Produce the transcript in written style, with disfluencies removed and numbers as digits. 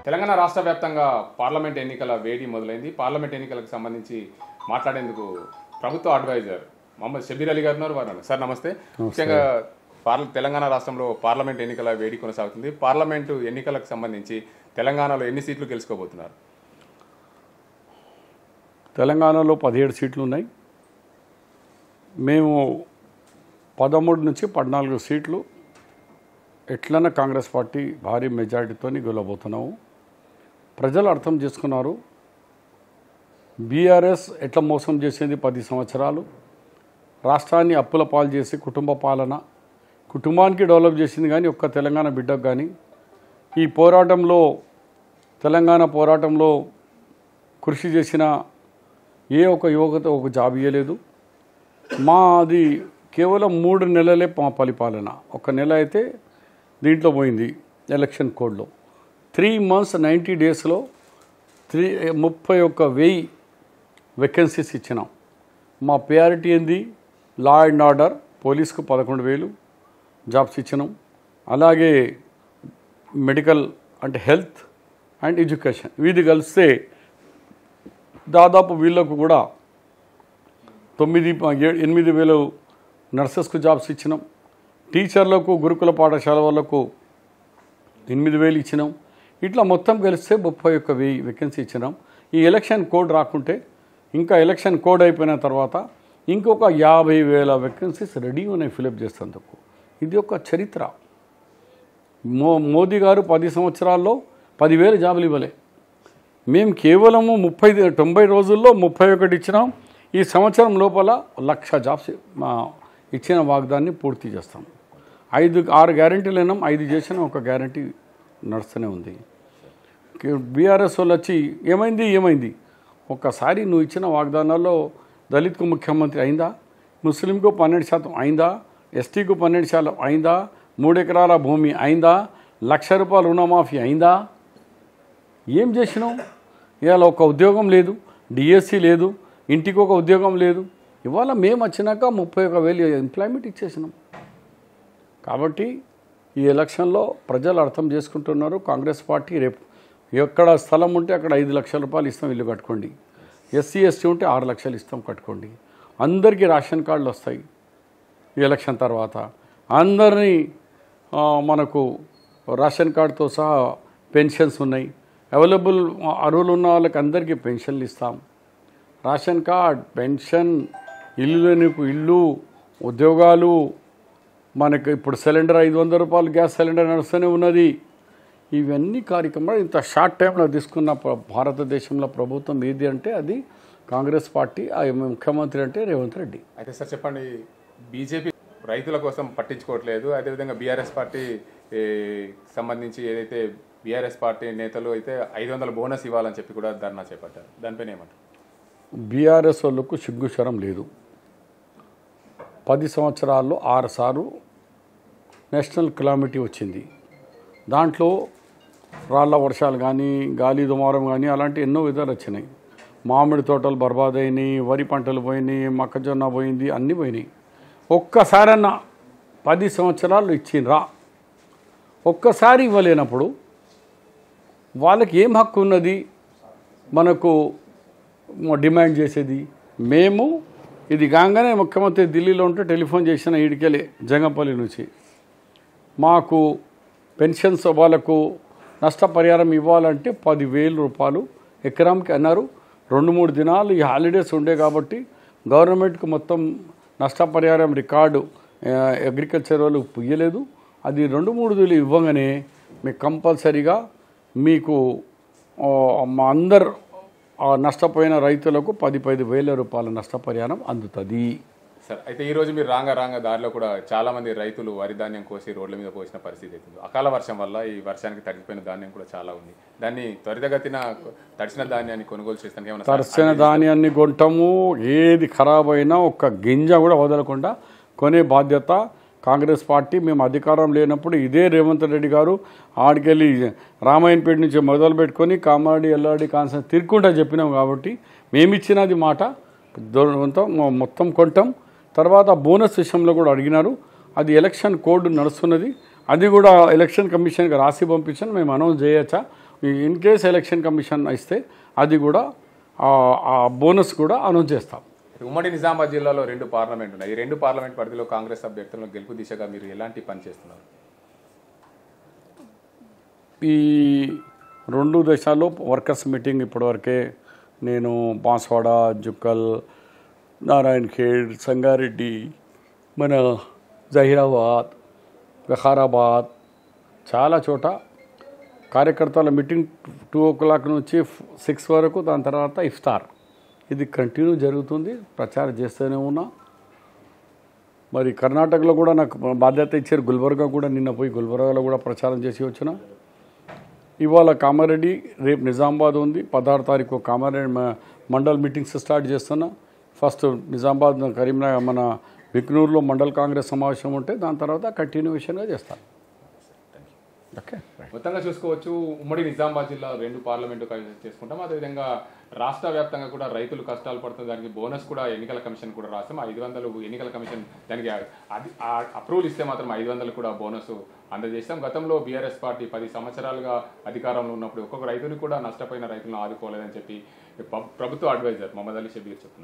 తెలంగాణ రాష్ట్ర వ్యాప్తంగా పార్లమెంట్ ఎన్నికల వేడి మొదలైంది. పార్లమెంట్ ఎన్నికలకు సంబంధించి మాట్లాడేందుకు ప్రభుత్వ అడ్వైజర్ మొహమ్మద్ షబీర్ అలీ గారు ఉన్నారు. వారు సార్ నమస్తే. ముఖ్యంగా తెలంగాణ రాష్ట్రంలో పార్లమెంట్ ఎన్నికల వేడి కొనసాగుతుంది. పార్లమెంటు ఎన్నికలకు సంబంధించి తెలంగాణలో ఎన్ని సీట్లు గెలుచుకోబోతున్నారు? తెలంగాణలో 17 సీట్లు ఉన్నాయి. మేము 13 నుంచి 14 సీట్లు ఎట్లన్నా కాంగ్రెస్ పార్టీ భారీ మెజారిటీతో గెలవబోతున్నాము. ప్రజలు అర్థం చేసుకున్నారు బీఆర్ఎస్ ఎట్లా మోసం చేసింది. 10 సంవత్సరాలు రాష్ట్రాన్ని అప్పుల పాలు చేసి కుటుంబ పాలన, కుటుంబానికి డెవలప్ చేసింది. కానీ ఒక్క తెలంగాణ బిడ్డకు కానీ ఈ పోరాటంలో తెలంగాణ పోరాటంలో కృషి చేసిన ఏ ఒక యువత ఒక జాబ్ ఇవ్వలేదు. మాది కేవలం 3 నెలలే మా పరిపాలన. ఒక నెల అయితే దీంట్లో పోయింది ఎలక్షన్ కోడ్లో. 3 months 90 daysలో 31,000 వేకెన్సీస్ ఇచ్చినాం. మా ప్రయారిటీ ఏంది? లా అండ్ ఆర్డర్, పోలీస్కు 11,000 జాబ్స్ ఇచ్చినాం. అలాగే మెడికల్ అంటే హెల్త్ అండ్ ఎడ్యుకేషన్ వీధి కలిస్తే దాదాపు వీళ్ళకు కూడా 8,000 నర్సెస్కు జాబ్స్ ఇచ్చినాం. టీచర్లకు గురుకుల పాఠశాల వాళ్ళకు 8,000 ఇచ్చినాం. ఇట్లా మొత్తం కలిస్తే 31,000 వేకెన్సీ ఇచ్చినాం. ఈ ఎలక్షన్ కోడ్ రాకుంటే ఇంకా ఎలక్షన్ కోడ్ అయిపోయిన తర్వాత ఇంకొక 50,000 వేకెన్సీస్ రెడీ ఉన్నాయి ఫిలప్ చేసేందుకు. ఇది ఒక చరిత్ర. మోదీ గారు 10 సంవత్సరాల్లో 10,000 జాబులు ఇవ్వలే. మేము కేవలము 90 రోజుల్లో 31 ఇచ్చినాం. ఈ సంవత్సరం లోపల 1,00,000 జాబ్స్ ఇచ్చిన వాగ్దాన్ని పూర్తి చేస్తాం. 6 గ్యారంటీలు అయినాం, 5 చేసినా ఒక గ్యారంటీ నడుస్తూనే ఉంది. బీఆర్ఎస్ వాళ్ళు వచ్చి ఏమైంది ఒక్కసారి నువ్వు ఇచ్చిన వాగ్దానాల్లో దళిత్కు ముఖ్యమంత్రి అయిందా? ముస్లింకు 12% అయిందా? ఎస్టీకు 12% అయిందా? 3 ఎకరాల భూమి అయిందా? ₹1,00,000 రుణమాఫీ అయిందా? ఏం చేసినావు? ఇవాళ ఒక ఉద్యోగం లేదు, డిఎస్సి లేదు, ఇంటికి ఒక ఉద్యోగం లేదు. ఇవాళ మేము వచ్చినాక 31,000 ఎంప్లాయ్మెంట్ ఇచ్చేసినాం. కాబట్టి ఈ ఎలక్షన్లో ప్రజలు అర్థం చేసుకుంటున్నారు. కాంగ్రెస్ పార్టీ రేపు ఎక్కడ స్థలం ఉంటే అక్కడ ₹5,00,000 ఇస్తాం, ఇల్లు కట్టుకోండి. ఎస్సీ ఎస్టీ ఉంటే 6 లక్షలు ఇస్తాం, కట్టుకోండి. అందరికీ రేషన్ కార్డులు వస్తాయి. ఈ ఎలక్షన్ తర్వాత అందరినీ మనకు రేషన్ కార్డుతో సహా పెన్షన్స్ ఉన్నాయి. అవైలబుల్ అర్హులు ఉన్న వాళ్ళకి అందరికీ పెన్షన్లు ఇస్తాం. రేషన్ కార్డ్, పెన్షన్, ఇల్లు లేనికు ఇల్లు, ఉద్యోగాలు. మనకు ఇప్పుడు సిలిండర్ ₹500 గ్యాస్ సిలిండర్ నడుస్తూనే ఉన్నది. ఇవన్నీ కార్యక్రమాలు ఇంత షార్ట్ టైంలో తీసుకున్న భారతదేశంలో ప్రభుత్వం ఏది అంటే అది కాంగ్రెస్ పార్టీ. ఆ ముఖ్యమంత్రి అంటే రేవంత్ రెడ్డి. అయితే సార్ చెప్పండి, బీజేపీ రైతుల కోసం పట్టించుకోవట్లేదు. అదేవిధంగా బీఆర్ఎస్ పార్టీ సంబంధించి ఏదైతే బీఆర్ఎస్ పార్టీ నేతలు అయితే 500 బోనస్ ఇవ్వాలని చెప్పి కూడా ధర్నా చేపట్టారు. దానిపైన ఏమంటారు? బీఆర్ఎస్ వాళ్ళకు సిగ్గుశరం లేదు. 10 సంవత్సరాల్లో 6 సార్లు నేషనల్ కెలామిటీ వచ్చింది. దాంట్లో రాళ్ల వర్షాలు కానీ, గాలి దుమారం కానీ అలాంటి ఎన్నో విధాలు వచ్చినాయి. మామిడి తోటలు బర్బాదైనాయి, వరి పంటలు పోయినాయి, మొక్కజొన్న పోయింది, అన్నీ పోయినాయి. ఒక్కసారన్నా 10 సంవత్సరాలు ఇచ్చిండ్రా? ఒక్కసారి ఇవ్వలేనప్పుడు వాళ్ళకి ఏం హక్కు ఉన్నది మనకు డిమాండ్ చేసేది? మేము ఇది కాగానే ముఖ్యమంత్రి ఢిల్లీలో ఉంటే టెలిఫోన్ చేసిన ఈడికెళ్ళి జంగంపల్లి నుంచి మాకు పెన్షన్స్ వాళ్ళకు నష్టపరిహారం ఇవ్వాలంటే ₹10,000 ఎకరానికి అన్నారు. 2-3 దినాలు ఈ హాలిడేస్ ఉండే కాబట్టి గవర్నమెంట్కి మొత్తం నష్టపరిహారం రికార్డు అగ్రికల్చర్ వాళ్ళు పుయ్యలేదు. అది 2-3 వేలు ఇవ్వగానే మీకు కంపల్సరీగా మీకు మా అందరు నష్టపోయిన రైతులకు ₹10,000 నష్టపరిహారం అందుతుంది. సార్ అయితే ఈరోజు మీరు రాంగ దారిలో కూడా చాలామంది రైతులు వరి ధాన్యం కోసి రోడ్ల మీద పోసిన పరిస్థితి అవుతుంది. అకాల వర్షం వల్ల ఈ వర్షానికి తడిగిపోయిన ధాన్యం కూడా చాలా ఉంది. దాన్ని త్వరితగతిన తడిసిన ధాన్యాన్ని కొనుగోలు చేస్తానికి ఏమైనా? తడిసిన ధాన్యాన్ని కొంటాము. ఏది ఖరాబ్ అయినా ఒక్క గింజ కూడా వదలకుండా కొనే బాధ్యత కాంగ్రెస్ పార్టీ. మేము అధికారం లేనప్పుడు ఇదే రేవంత్ రెడ్డి గారు ఆడికెళ్ళి రామాయణపేట నుంచి మొదలు పెట్టుకొని కామారెడ్డి, ఎల్లారెడ్డి కాన్సెన్స్ తిరుక్కుంటా చెప్పినాం. కాబట్టి మేమిచ్చినది మాట మొత్తం కొంటాం. తర్వాత బోనస్ విషయంలో కూడా అడిగినారు. అది ఎలక్షన్ కోడ్ నడుస్తున్నది. అది కూడా ఎలక్షన్ కమిషన్కి రాసి పంపించాను. మేము అనౌన్స్ చేయొచ్చా? ఇన్ కేస్ ఎలక్షన్ కమిషన్ ఇస్తే అది కూడా ఆ బోనస్ కూడా అనౌన్స్ చేస్తాం. ఉమ్మడి నిజామాబాద్ జిల్లాలో 2 పార్లమెంట్ ఉన్నాయి. ఈ 2 పార్లమెంట్ పరిధిలో కాంగ్రెస్ అభ్యర్థులను గెలుపు దిశగా మీరు ఎలాంటి పని చేస్తున్నారు? ఈ 2 దేశాల్లో వర్కర్స్ మీటింగ్ ఇప్పటివరకే నేను బాన్స్వాడ, జుక్కల్, నారాయణ ఖేడ్, సంగారెడ్డి, మన జహీరాబాద్, వికారాబాద్ చాలా చోట కార్యకర్తల మీటింగ్ 2 o'clock నుంచి 6 వరకు, దాని తర్వాత ఇఫ్తార్, ఇది కంటిన్యూ జరుగుతుంది. ప్రచారం చేస్తూనే ఉన్నా. మరి కర్ణాటకలో కూడా నాకు బాధ్యత ఇచ్చారు. గుల్బర్గా కూడా నిన్న పోయి గుల్బర్గాలో కూడా ప్రచారం చేసి వచ్చిన. ఇవాళ కామారెడ్డి, రేపు నిజామాబాద్ ఉంది. 16వ తారీఖు కామారెడ్డి మండల్ మీటింగ్స్ స్టార్ట్ చేస్తున్నా. ఫస్ట్ నిజామాబాద్, కరీంనగర్, మన బిక్నూరులో మండల్ కాంగ్రెస్ సమావేశం ఉంటే దాని తర్వాత కంటిన్యూషన్గా చేస్తాను. ఓకే, మొత్తంగా చూసుకోవచ్చు, ఉమ్మడి నిజామాబాద్ జిల్లా 2 పార్లమెంటు చేసుకుంటాం. అదేవిధంగా రాష్ట్ర వ్యాప్తంగా కూడా రైతులు కష్టాలు పడుతుంది. దానికి బోనస్ కూడా ఎన్నికల కమిషన్ కూడా రాస్తాం. 500 ఎన్నికల కమిషన్ దానికి అప్రూవల్ ఇస్తే మాత్రం 500 కూడా బోనస్ అందజేస్తాం. గతంలో బీఆర్ఎస్ పార్టీ 10 సంవత్సరాలుగా అధికారంలో ఉన్నప్పుడు ఒక్కొక్క రైతుని కూడా నష్టపోయిన రైతులను ఆదుకోలేదని చెప్పి ప్రభుత్వ అడ్వైజర్ మొహమ్మద్ అలీ షబీర్ చెప్తున్నారు.